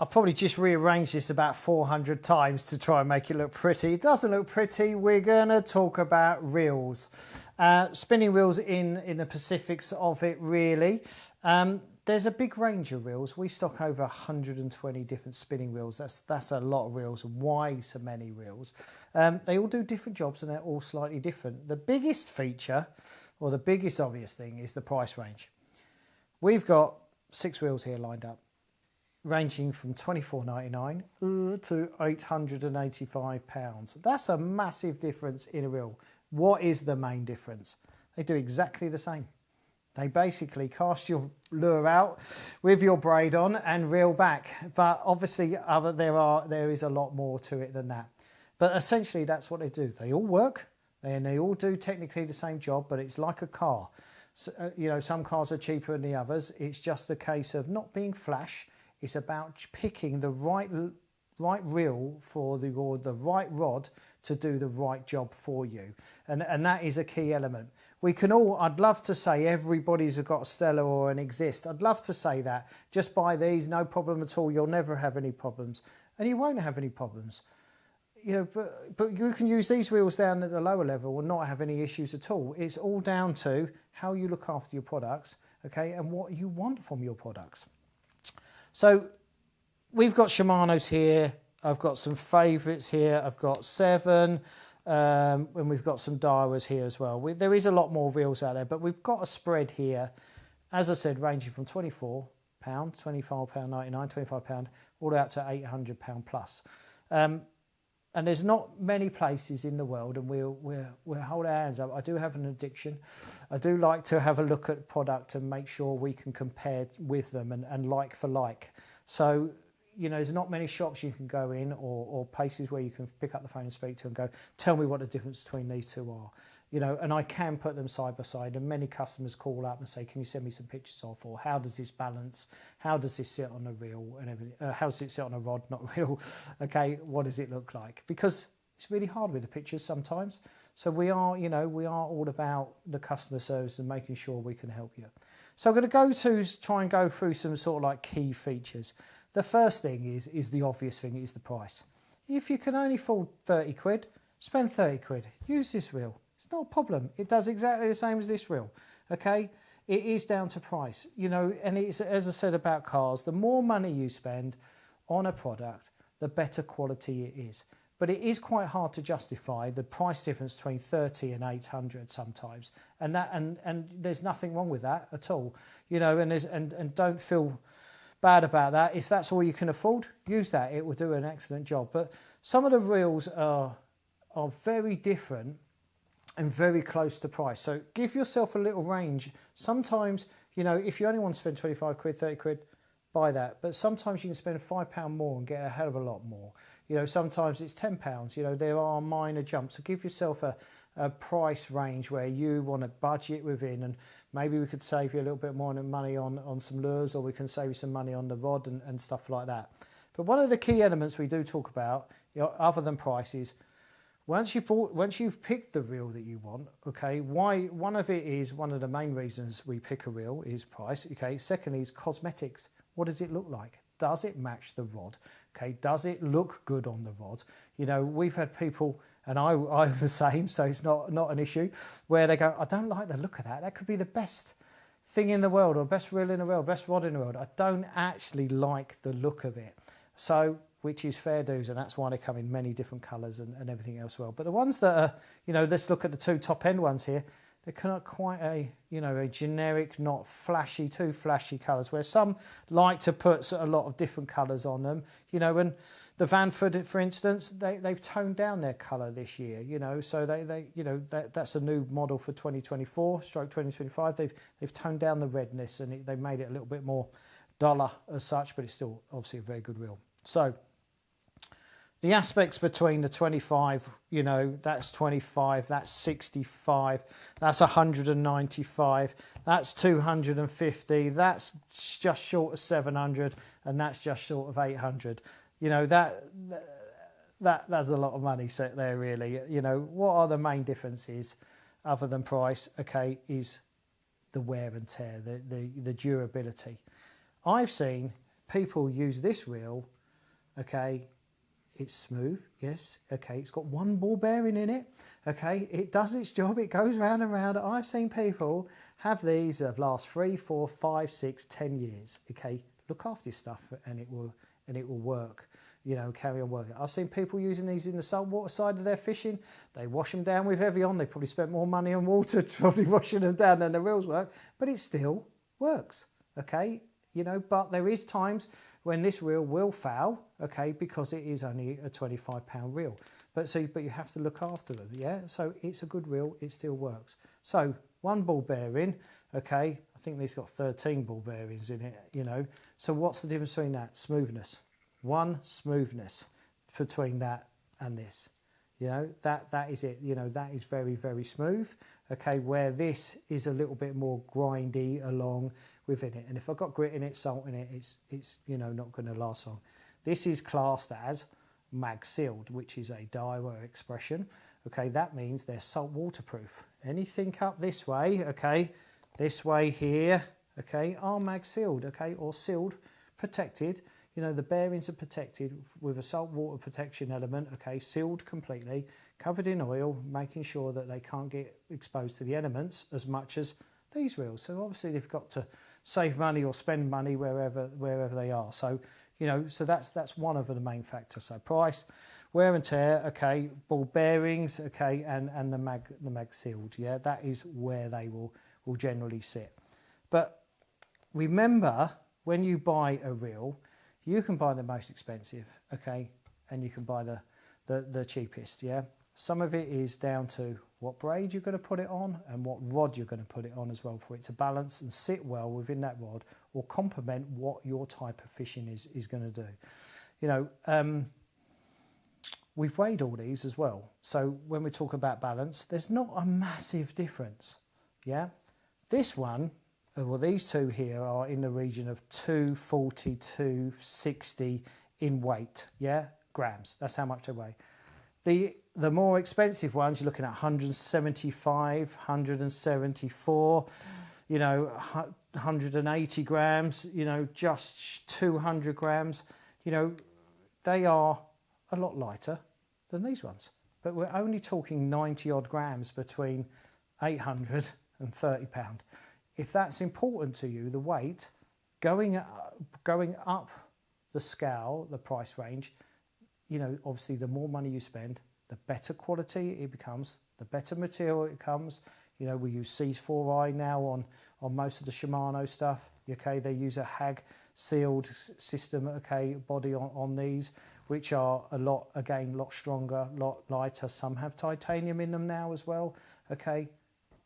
I've probably just rearranged this about 400 times to try and make it look pretty. It doesn't look pretty. We're going to talk about reels. Spinning reels in the specifics of it, really. There's a big range of reels. We stock over 120 different spinning reels. That's a lot of reels. Why so many reels? They all do different jobs and they're all slightly different. The biggest feature, or the biggest obvious thing, is the price range. We've got 6 reels here lined up, ranging from $24.99 to £885. That's a massive difference in a reel. What is the main difference? They do exactly the same. They basically cast your lure out with your braid on and reel back. But obviously there is a lot more to it than that. But essentially that's what they do. They all work and they all do technically the same job, but it's like a car. So, some cars are cheaper than the others. It's just a case of not being flash. It's about picking the right reel for the right rod to do the right job for you. And that is a key element. We can all, I'd love to say everybody's got a Stella or an Exist. I'd love to say that. Just buy these, no problem at all. You'll never have any problems. And you won't have any problems. But you can use these reels down at the lower level and not have any issues at all. It's all down to how you look after your products, okay, and what you want from your products. So we've got Shimano's here. I've got some favourites here. I've got SeVIIn, and we've got some Daiwas here as well. There is a lot more reels out there, but we've got a spread here, as I said, ranging from £24, £25.99, £25, all the way up to £800 plus. And there's not many places in the world, and we'll hold our hands up. I do have an addiction. I do like to have a look at product and make sure we can compare with them and like for like. So, there's not many shops you can go in or places where you can pick up the phone and speak to and go, tell me what the difference between these two are. And I can put them side by side, and many customers call up and say, can you send me some pictures of, or how does this balance? How does this sit on a reel and everything? How does it sit on a rod, not a reel? Okay, what does it look like? Because it's really hard with the pictures sometimes. So we are all about the customer service and making sure we can help you. So I'm going to try and go through some sort of like key features. The first thing is the obvious thing, is the price. If you can only afford 30 quid, spend 30 quid. Use this reel. It's not a problem. It does exactly the same as this reel, okay? It is down to price, and it's, as I said about cars, the more money you spend on a product, the better quality it is. But it is quite hard to justify the price difference between 30 and 800 sometimes, and there's nothing wrong with that at all, and don't feel bad about that. If that's all you can afford, use that. It will do an excellent job. But some of the reels are very different and very close to price. So give yourself a little range. Sometimes, if you only want to spend 25 quid, 30 quid, buy that. But sometimes you can spend £5 more and get a hell of a lot more. Sometimes it's £10. There are minor jumps. So give yourself a price range where you want to budget within, and maybe we could save you a little bit more money on some lures, or we can save you some money on the rod and stuff like that. But one of the key elements we do talk about, other than prices, once you've picked the reel that you want, okay, one of the main reasons we pick a reel is price, okay. Secondly is cosmetics. What does it look like? Does it match the rod? Okay, does it look good on the rod? We've had people, and I'm the same, so it's not an issue, where they go, I don't like the look of that. That could be the best thing in the world, or best reel in the world, best rod in the world. I don't actually like the look of it. So, which is fair dues, and that's why they come in many different colours and everything else well. But the ones that are, let's look at the two top end ones here. They're kind of quite a generic, not flashy, too flashy colours, where some like to put a lot of different colours on them. And the Vanford, for instance, they've toned down their colour this year. So that's a new model for 2024, stroke 2025. They've toned down the redness, and they've made it a little bit more duller as such, but it's still obviously a very good reel. So the aspects between the 25, that's 25, that's 65, that's 195, that's 250, that's just short of 700, and that's just short of 800. That's a lot of money set there, really. What are the main differences other than price? Okay, is the wear and tear, the durability. I've seen people use this reel okay, it's smooth, yes, okay, it's got one ball bearing in it, okay, it does its job, it goes round and round. I've seen people have these that last 3, 4, 5, 6, 10 years, okay, look after your stuff and it will work, you know, carry on working. I've seen people using these in the saltwater side of their fishing. They wash them down with heavy on, they probably spent more money on water probably washing them down than the reels work, but it still works, okay, you know, but there is times when this reel will foul, okay, because it is only a 25-pound reel. But you have to look after them, yeah? So it's a good reel, it still works. So one ball bearing, okay, I think this got 13 ball bearings in it, you know. So what's the difference between that? Smoothness. One smoothness between that and this. You know, that is it, you know, that is very, very smooth, okay, where this is a little bit more grindy along within it. And if I've got grit in it, salt in it, it's you know, not going to last long. This is classed as mag sealed, which is a Daiwa expression. Okay, that means they're salt waterproof. Anything up this way, okay, this way here, okay, are mag sealed, okay, or sealed, protected. You know, the bearings are protected with a salt water protection element, okay, sealed completely, covered in oil, making sure that they can't get exposed to the elements as much as these reels. So obviously they've got to save money or spend money wherever they are. So, you know, so that's one of the main factors. So price, wear and tear, okay, ball bearings, okay, and the mag sealed, yeah, that is where they will generally sit. But remember, when you buy a reel, you can buy the most expensive, okay, and you can buy the cheapest, yeah. Some of it is down to what braid you're going to put it on and what rod you're going to put it on as well, for it to balance and sit well within that rod or complement what your type of fishing is going to do. You know, we've weighed all these as well. So when we talk about balance, there's not a massive difference, yeah. This one, well, these two here are in the region of 240, 260 in weight, yeah, grams. That's how much they weigh. The more expensive ones, you're looking at 175, 174, you know, 180 grams, you know, just 200 grams. You know, they are a lot lighter than these ones. But we're only talking 90 odd grams between 800 and 30 pound. If that's important to you, the weight, going up the scale, the price range, you know, obviously the more money you spend, the better quality it becomes, the better material it comes. You know, we use C4I now on most of the Shimano stuff. Okay, they use a HAG sealed system, okay, body on these, which are a lot stronger, a lot lighter. Some have titanium in them now as well. Okay,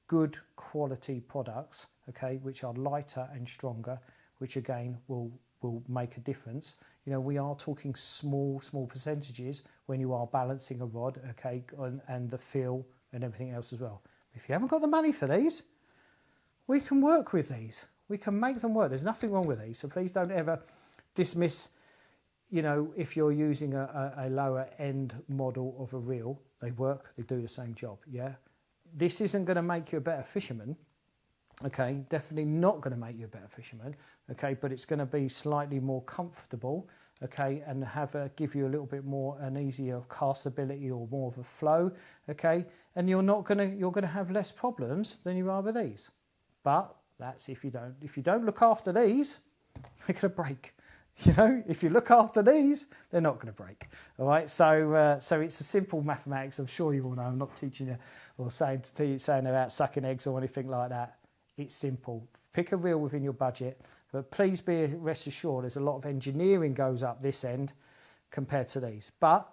good quality products, okay, which are lighter and stronger, which again will make a difference. You know, we are talking small percentages when you are balancing a rod, okay, and the feel and everything else as well. If you haven't got the money for these, we can work with these. We can make them work. There's nothing wrong with these. So please don't ever dismiss, you know, if you're using a lower end model of a reel. They work, they do the same job, yeah. This isn't going to make you a better fisherman, okay, definitely not going to make you a better fisherman, okay, but it's going to be slightly more comfortable, okay, and give you a little bit more an easier castability or more of a flow, okay, and you're going to have less problems than you are with these. But that's if you don't look after these, they're going to break. You know, if you look after these, they're not going to break. All right, so it's a simple mathematics. I'm sure you all know. I'm not teaching you or saying about sucking eggs or anything like that. It's simple. Pick a reel within your budget, but please be rest assured there's a lot of engineering goes up this end compared to these. But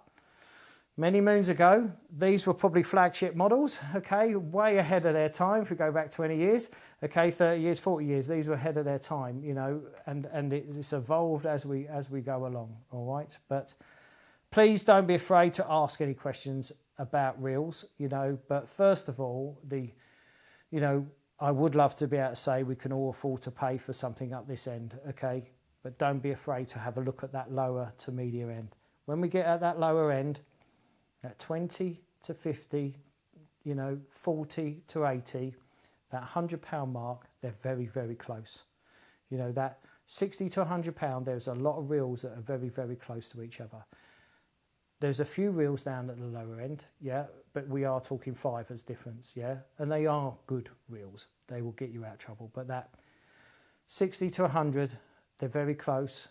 many moons ago, these were probably flagship models, okay, way ahead of their time. If we go back 20 years, okay, 30 years, 40 years, these were ahead of their time, you know, and it's evolved as we go along, all right? But please don't be afraid to ask any questions about reels, you know, but first of all, you know, I would love to be able to say we can all afford to pay for something up this end, okay? But don't be afraid to have a look at that lower to medium end. When we get at that lower end, at 20 to 50, you know, 40 to 80, that £100 mark, they're very, very close. You know, that 60 to 100 pound, there's a lot of reels that are very, very close to each other. There's a few reels down at the lower end, yeah, but we are talking 5 as difference, yeah, and they are good reels. They will get you out of trouble, but that 60 to 100, they're very close.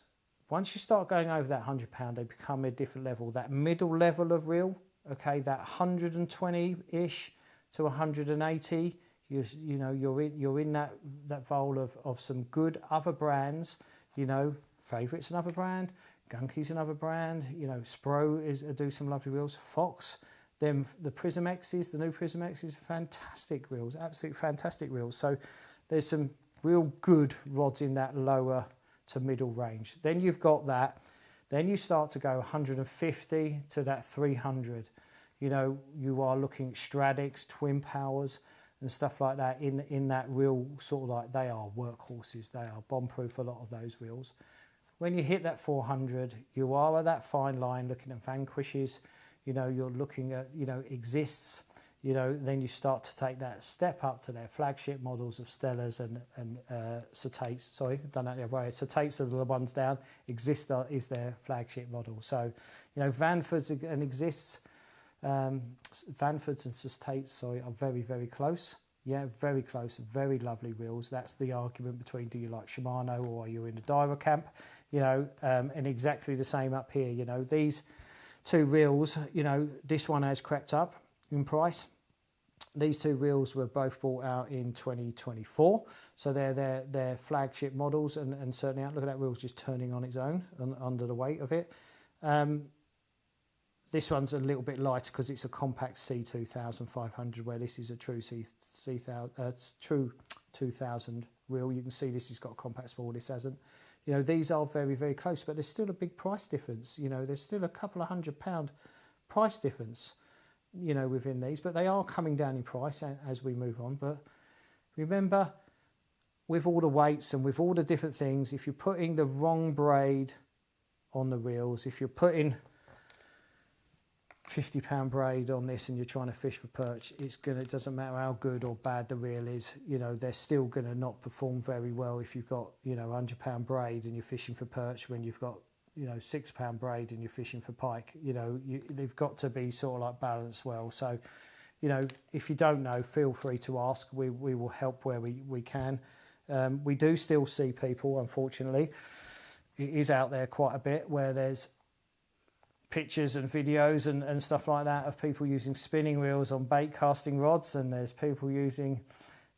Once you start going over that 100 pound, they become a different level. That middle level of reel, okay, that 120-ish to 180, you know, you're in that vole of some good other brands. You know, Fovorite's another brand, Gunki's another brand. You know, Spro do some lovely reels. Fox, them the Prism X's, the new Prism X's, fantastic reels, absolutely fantastic reels. So there's some real good rods in that lower to middle range. Then you've got that. Then you start to go 150 to that 300. You know, you are looking at Stradix, Twin Powers and stuff like that in that real sort of like, they are workhorses. They are bomb-proof, a lot of those reels. When you hit that 400, you are at that fine line looking at Vanquishes. You know, you're looking at, you know, Exists. You know, then you start to take that step up to their flagship models of Stellas and SeVIIs. Sorry, done that the other way. SeVIIs are the ones down. Exist is their flagship model. So, you know, Vanfords and Exists, Vanfords and SeVIIs, sorry, are very, very close. Yeah, very close, very lovely reels. That's the argument between, do you like Shimano or are you in the Daiwa camp? You know, and exactly the same up here. You know, these two reels, you know, this one has crept up in price. These two reels were both brought out in 2024, so they're their flagship models, and certainly out. Look at that reel's just turning on its own under the weight of it. This one's a little bit lighter because it's a compact C2500, where this is a true true 2000 reel. You can see this has got a compact spool, this hasn't. You know, these are very, very close, but there's still a big price difference. You know, there's still a couple of £100 price difference, you know, within these, but they are coming down in price as we move on. But remember, with all the weights and with all the different things, if you're putting the wrong braid on the reels, if you're putting £50 braid on this and you're trying to fish for perch, it doesn't matter how good or bad the reel is, you know, they're still going to not perform very well if you've got, you know, £100 braid and you're fishing for perch, when you've got, you know, £6 braid and you're fishing for pike. You know, they've got to be sort of like balanced well. So, you know, if you don't know, feel free to ask. We will help where we can. We do still see people, unfortunately, it is out there quite a bit, where there's pictures and videos and stuff like that of people using spinning reels on bait casting rods, and there's people using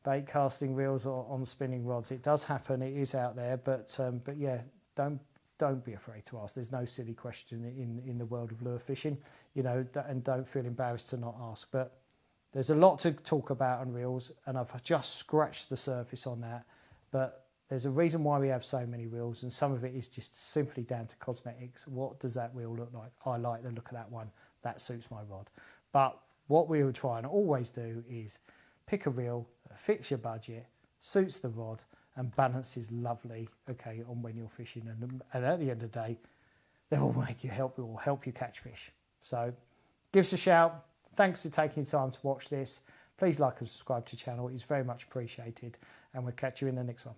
bait casting reels on spinning rods. It does happen, it is out there, but yeah, don't be afraid to ask. There's no silly question in the world of lure fishing, you know, and don't feel embarrassed to not ask. But there's a lot to talk about on reels, and I've just scratched the surface on that. But there's a reason why we have so many reels, and some of it is just simply down to cosmetics. What does that reel look like? I like the look of that one. That suits my rod. But what we will try and always do is pick a reel that fits your budget, suits the rod, and balances lovely, okay, on when you're fishing. And at the end of the day, they will help you catch fish. So give us a shout. Thanks for taking time to watch this. Please like and subscribe to the channel. It's very much appreciated. And we'll catch you in the next one.